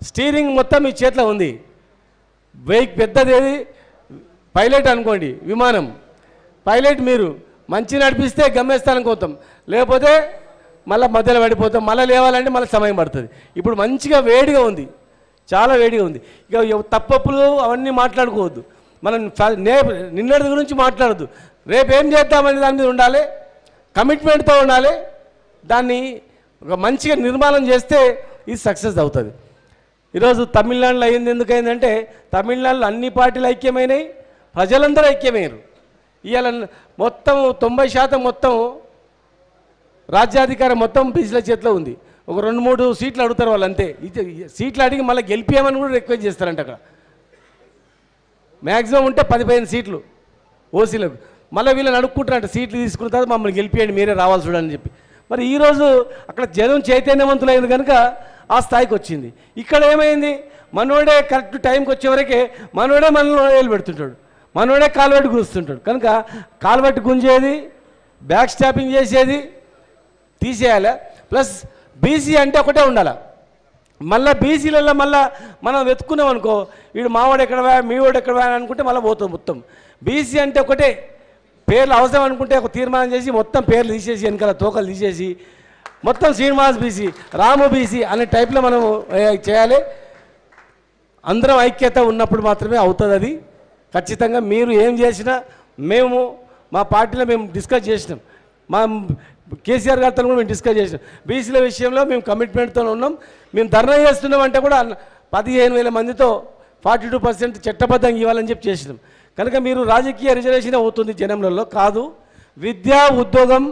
Steering మొత్తం మీ చేతిలో ఉంది. వెహికల్ పెద్దది ఏది పైలట్ అనుకోండి, విమానం పైలట్ మీరు మంచి నడిపిస్తే గమ్యస్థానం పోతాం, లేకపోతే మళ్ళీ మధ్యలో పడిపోతాం, మళ్ళీ లేవాలంటే మళ్ళీ సమయం పడుతుంది. ఇప్పుడు మంచిగా వేడిగా ఉంది, చాలా వేడిగా ఉంది. ఇక తప్పప్పులు అవన్నీ మాట్లాడుకోవద్దు, మనం నిన్నటి గురించి మాట్లాడద్దు. రేపు ఏం చేద్దామని దాని మీద ఉండాలి, కమిట్మెంట్తో ఉండాలి. దాన్ని ఒక మంచిగా నిర్మాణం చేస్తే ఇది సక్సెస్ అవుతుంది. ఈరోజు తమిళనాడులో అయింది ఎందుకైందంటే, తమిళనాడులో అన్ని పార్టీలు ఐక్యమైనవి, ప్రజలందరూ ఐక్యమయ్యారు. ఇవాళ మొత్తం 90% మొత్తం రాజ్యాధికారం మొత్తం బీసీల చేతిలో ఉంది. ఒక 2-3 సీట్లు అడుగుతారు వాళ్ళు, అంతే. సీట్లు అడిగి మళ్ళీ గెలిపేయమని కూడా రిక్వెస్ట్ చేస్తారంట. అక్కడ మ్యాక్సిమం ఉంటే 10-15 సీట్లు ఓసీలకు. మళ్ళీ వీళ్ళని అడుక్కుంటారంట, సీట్లు తీసుకున్న తర్వాత మమ్మల్ని గెలిపియండి, మీరే రావాలి చూడని చెప్పి. మరి ఈరోజు అక్కడ జనం చైతన్యవంతులైంది కనుక ఆ స్థాయికి వచ్చింది. ఇక్కడ ఏమైంది, మనోడే కరెక్ట్ టైంకి వచ్చేవరకే మనోడే మనలో వేలు పెడుతుంటాడు, మనోడే కాలువెట్టు గుంజుతుంటాడు. కనుక కాలువెట్టు గుంజేది, బ్యాక్ స్టాపింగ్ చేసేది తీసేయాలి. ప్లస్ బీసీ అంటే ఒకటే ఉండాలి. మళ్ళీ బీసీలలో మళ్ళీ మనం వెతుక్కున్నాం అనుకో, వీడు మావాడు ఎక్కడ మీవాడు ఎక్కడ అనుకుంటే మళ్ళీ పోతాం మొత్తం. బీసీ అంటే ఒకటే, పేర్లు అవసరం అనుకుంటే ఒక తీర్మానం చేసి మొత్తం పేర్లు తీసేసి వెనకాల తోకలు తీసేసి మొత్తం శ్రీనివాస్ బీసీ, రాము బీసీ అనే టైప్లో మనం చేయాలి. అందరం ఐక్యత ఉన్నప్పుడు మాత్రమే అవుతుంది అది. ఖచ్చితంగా మీరు ఏం చేసినా మేము మా పార్టీలో మేము డిస్కస్ చేసినాం, మా కేసీఆర్ గారితో కూడా మేము డిస్కస్ చేసినాం. బీసీల విషయంలో మేము కమిట్మెంట్తో ఉన్నాం. మేము ధర్నా చేస్తున్నాం అంటే కూడా 15,000 మందితో 42% చట్టబద్ధంగా ఇవ్వాలని చెప్పి చేసినాం. కనుక మీరు రాజకీయ రిజర్వేషన్ అవుతుంది జనంలలో కాదు, విద్యా ఉద్యోగం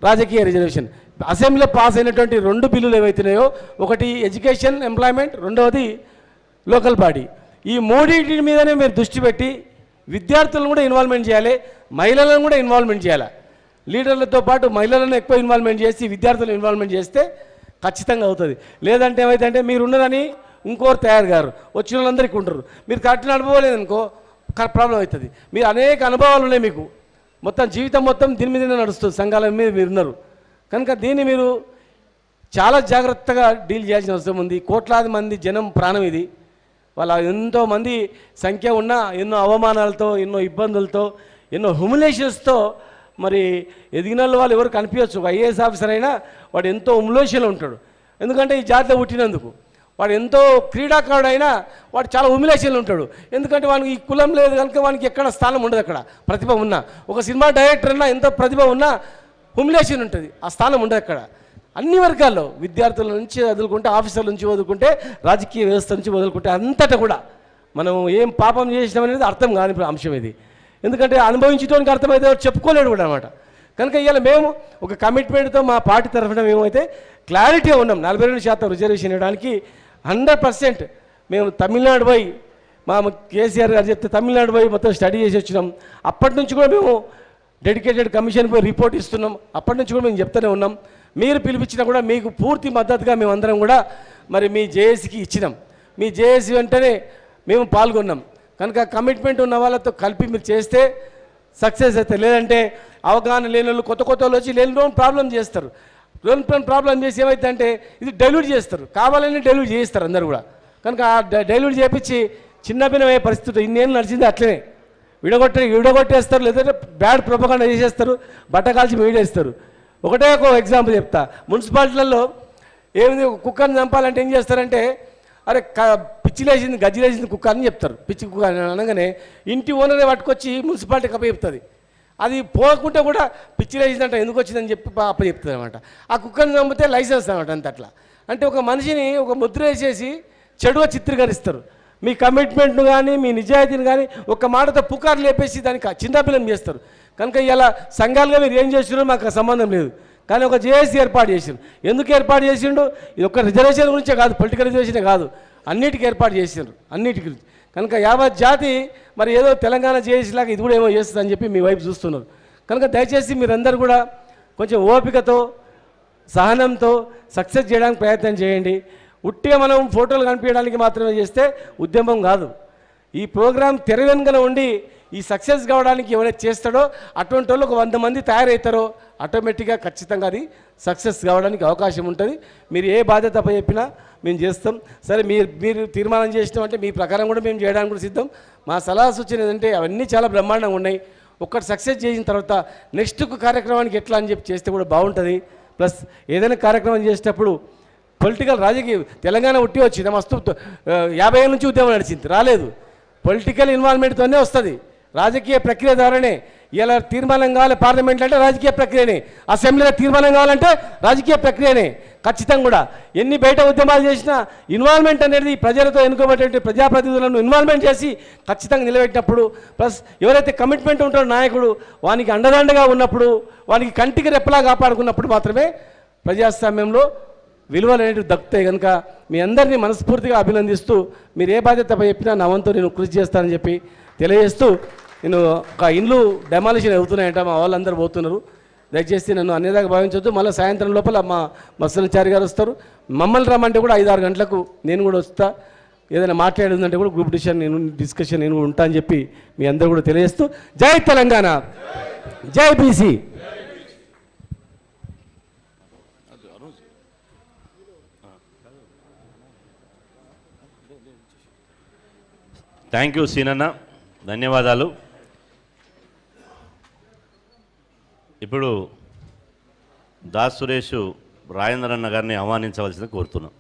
రాజకీయ రిజర్వేషన్. అసెంబ్లీలో పాస్ అయినటువంటి 2 బిల్లులు ఏవైతున్నాయో, ఒకటి ఎడ్యుకేషన్ ఎంప్లాయ్మెంట్, రెండవది లోకల్ బాడీ. ఈ మూడింటి మీదనే మీరు దృష్టి పెట్టి విద్యార్థులను కూడా ఇన్వాల్వ్మెంట్ చేయాలి, మహిళలను కూడా ఇన్వాల్వ్మెంట్ చేయాలి. లీడర్లతో పాటు మహిళలను ఎక్కువ ఇన్వాల్వ్మెంట్ చేసి విద్యార్థులను ఇన్వాల్వ్మెంట్ చేస్తే ఖచ్చితంగా అవుతుంది. లేదంటే ఏమైతే మీరు ఉన్నారని ఇంకోరు తయారు గారు వచ్చిన వాళ్ళందరికీ ఉంటారు, మీరు కరెక్ట్గా అనుభవలేదనుకో ప్రాబ్లం అవుతుంది. మీరు అనేక అనుభవాలు ఉన్నాయి, మీకు మొత్తం జీవితం మొత్తం దీని మీదనే నడుస్తుంది, సంఘాల మీద మీరు ఉన్నారు. కనుక దీన్ని మీరు చాలా జాగ్రత్తగా డీల్ చేయాల్సిన అవసరం ఉంది. కోట్లాది మంది జనం ప్రాణం ఇది. వాళ్ళ ఎంతోమంది సంఖ్య ఉన్న ఎన్నో అవమానాలతో, ఎన్నో ఇబ్బందులతో, ఎన్నో హ్యూమిలేషన్స్తో మరి ఎదిగిన వాళ్ళు ఎవరు కనిపించవచ్చు. ఒక ఐఏఎస్ ఆఫీసర్ అయినా వాడు ఎంతో హ్యూమిలేషన్లో ఉంటాడు, ఎందుకంటే ఈ జాతిలో పుట్టినందుకు. వాడు ఎంతో క్రీడాకారుడు అయినా వాడు చాలా హ్యూమిలేషన్లో ఉంటాడు, ఎందుకంటే వానికి ఈ కులం లేదు కనుక వానికి ఎక్కడ స్థానం ఉండదు. అక్కడ ప్రతిభ ఉన్నా, ఒక సినిమా డైరెక్టర్ అయినా ఎంత ప్రతిభ ఉన్నా హ్యూమిలేషన్ ఉంటుంది, ఆ స్థానం ఉండదు అక్కడ. అన్ని వర్గాల్లో విద్యార్థుల నుంచి వదులుకుంటే, ఆఫీసర్ల నుంచి వదులుకుంటే, రాజకీయ వ్యవస్థ నుంచి వదులుకుంటే అంతటా కూడా మనం ఏం పాపం చేసినాం అనేది అర్థం కాని అంశం ఇది. ఎందుకంటే అనుభవించడానికి అర్థమైతే చెప్పుకోలేడు కూడా అనమాట. కనుక ఇవాళ మేము ఒక కమిట్మెంట్తో మా పార్టీ తరఫున మేమైతే క్లారిటీగా ఉన్నాం. 42% రిజర్వేషన్ ఇవ్వడానికి 100% మేము తమిళనాడు పోయి, మా కేసీఆర్ గారు చెప్తే తమిళనాడు పోయి మొత్తం స్టడీ చేసి వచ్చినాం. అప్పటి నుంచి కూడా మేము డెడికేటెడ్ కమిషన్ పోయి రిపోర్ట్ ఇస్తున్నాం. అప్పటి నుంచి కూడా మేము చెప్తూనే ఉన్నాం. మీరు పిలిపించినా కూడా మీకు పూర్తి మద్దతుగా మేమందరం కూడా మరి మీ జేఏసీకి ఇచ్చినాం. మీ జేఏసీ వెంటనే మేము పాల్గొన్నాం. కనుక కమిట్మెంట్ ఉన్న వాళ్ళతో కలిపి మీరు చేస్తే సక్సెస్ అవుతాయి. లేదంటే అవగాహన లేని వాళ్ళు కొత్త వాళ్ళు వచ్చి లేని ప్రాబ్లం చేస్తారు. ప్రాబ్లం చేసి ఏమైతే ఇది డైల్యూట్ చేస్తారు, కావాలని డైల్యూట్ చేయిస్తారు అందరు కూడా. కనుక డైల్యూట్ చేయించి చిన్నభిన్నమయ్యే పరిస్థితి ఇన్నేళ్ళు నడిచింది. అట్లనే విడగొట్టేస్తారు, లేదంటే బ్యాడ్ ప్రొపగండా చేసేస్తారు, బట్ట కాల్చి వేడేస్తారు. ఒకటే ఒక ఎగ్జాంపుల్ చెప్తా. మున్సిపాలిటీలలో ఏమిది, కుక్కర్ని చంపాలంటే ఏం చేస్తారంటే, అరే పిచ్చిలేసింది గజ్జిలేసింది కుక్క అని చెప్తారు. పిచ్చి కుక్క అనగానే ఇంటి ఓనరే పట్టుకొచ్చి మున్సిపాలిటీకి అప్పచెప్తుంది. అది పోకుంటే కూడా పిచ్చిలేసిందంట, ఎందుకు వచ్చిందని చెప్పి అప్పచెప్తుంది అనమాట. ఆ కుక్కర్ని చంపితే లైసెన్స్ అనమాట. అంత అట్లా అంటే ఒక మనిషిని ఒక ముద్ర వేసేసి చెడుగా చిత్రీకరిస్తారు. మీ కమిట్మెంట్ను కానీ మీ నిజాయితీని కానీ ఒక మాటతో పుకారు లేపేసి దానికి చిన్నపిల్లం చేస్తారు. కనుక ఇలా సంఘాలుగా మీరు ఏం చేసినారో మాకు సంబంధం లేదు, కానీ ఒక జేఏసీ ఏర్పాటు చేసిండు. ఎందుకు ఏర్పాటు చేసిండు? ఇది ఒక రిజర్వేషన్ గురించే కాదు, పొలిటికల్ రిజర్వేషనే కాదు, అన్నిటికీ ఏర్పాటు చేసిండ్రు, అన్నిటికీ. కనుక యావత్ జాతి మరి ఏదో తెలంగాణ జేఏసీలాగా ఇది కూడా ఏమో చేస్తుందని చెప్పి మీ వైపు చూస్తున్నారు. కనుక దయచేసి మీరందరూ కూడా కొంచెం ఓపికతో, సహనంతో సక్సెస్ చేయడానికి ప్రయత్నం చేయండి. ఉట్టిగా మనం ఫోటోలు కనిపించడానికి మాత్రమే చేస్తే ఉద్యమం కాదు. ఈ ప్రోగ్రాం తెర వెనుకన ఉండి ఈ సక్సెస్ కావడానికి ఎవరైతే చేస్తాడో అటువంటి వాళ్ళు ఒక 100 మంది తయారవుతారో ఆటోమేటిక్గా ఖచ్చితంగా అది సక్సెస్ కావడానికి అవకాశం ఉంటుంది. మీరు ఏ బాధ్యత చెప్పినా మేము చేస్తాం. సరే మీరు తీర్మానం చేసినామంటే మీ ప్రకారం కూడా మేము చేయడానికి కూడా సిద్ధం. మా సలహా సూచన ఏంటంటే అవన్నీ చాలా బ్రహ్మాండంగా ఉన్నాయి. ఒక్కటి సక్సెస్ చేసిన తర్వాత నెక్స్ట్ కార్యక్రమానికి ఎట్లా అని చెప్పి చేస్తే కూడా బాగుంటుంది. ప్లస్ ఏదైనా కార్యక్రమం చేసేటప్పుడు పొలిటికల్ రాజకీయ తెలంగాణ ఉట్టి వచ్చింది మస్తు 50 ఏళ్ళ నుంచి ఉద్యమం నడిచింది రాలేదు. పొలిటికల్ ఇన్వాల్వ్మెంట్తోనే వస్తుంది. రాజకీయ ప్రక్రియ ద్వారానే ఇలా తీర్మానం కావాలి పార్లమెంట్ అంటే రాజకీయ ప్రక్రియనే, అసెంబ్లీలో తీర్మానం కావాలంటే రాజకీయ ప్రక్రియనే. ఖచ్చితంగా కూడా ఎన్ని బయట ఉద్యమాలు చేసినా ఇన్వాల్వ్మెంట్ అనేది ప్రజలతో ఎన్నుకోబడే ప్రజాప్రతినిధులను ఇన్వాల్వ్మెంట్ చేసి ఖచ్చితంగా నిలబెట్టినప్పుడు ప్లస్ ఎవరైతే కమిట్మెంట్ ఉంటారో నాయకుడు వానికి అండదండగా ఉన్నప్పుడు వానికి కంటికి రెప్పలా కాపాడుకున్నప్పుడు మాత్రమే ప్రజాస్వామ్యంలో విలువలు అనేవి దక్కుతాయి. కనుక మీ అందరినీ మనస్ఫూర్తిగా అభినందిస్తూ మీరు ఏ బాధ్యత చెప్పినా నా వంతు నేను కృషి చేస్తానని చెప్పి తెలియజేస్తూ నేను ఒక ఇండ్లు డెమాలిషన్ అవుతున్నాయంట మా వాళ్ళందరూ పోతున్నారు. దయచేసి నన్ను అన్యదాకా భావించవద్దు. మళ్ళీ సాయంత్రం లోపల మా మత్స్యచారి గారు వస్తారు. మమ్మల్ని రమ్మంటే కూడా 5-6 గంటలకు నేను కూడా వస్తా. ఏదైనా మాట్లాడేదంటే కూడా గ్రూప్ డిస్కషన్ నేను ఉంటా అని చెప్పి మీ అందరూ కూడా తెలియజేస్తూ జై తెలంగాణ, జై బీసీ. థ్యాంక్ యూ సీనన్న, ధన్యవాదాలు. ఇప్పుడు దాస్ సురేష్ రాజేంద్రన్న గారిని ఆహ్వానించవలసింది కోరుతున్నాం.